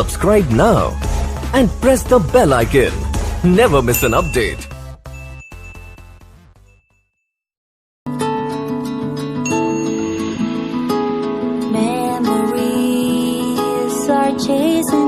Subscribe now and press the bell icon. Never miss an update. Memories are chasing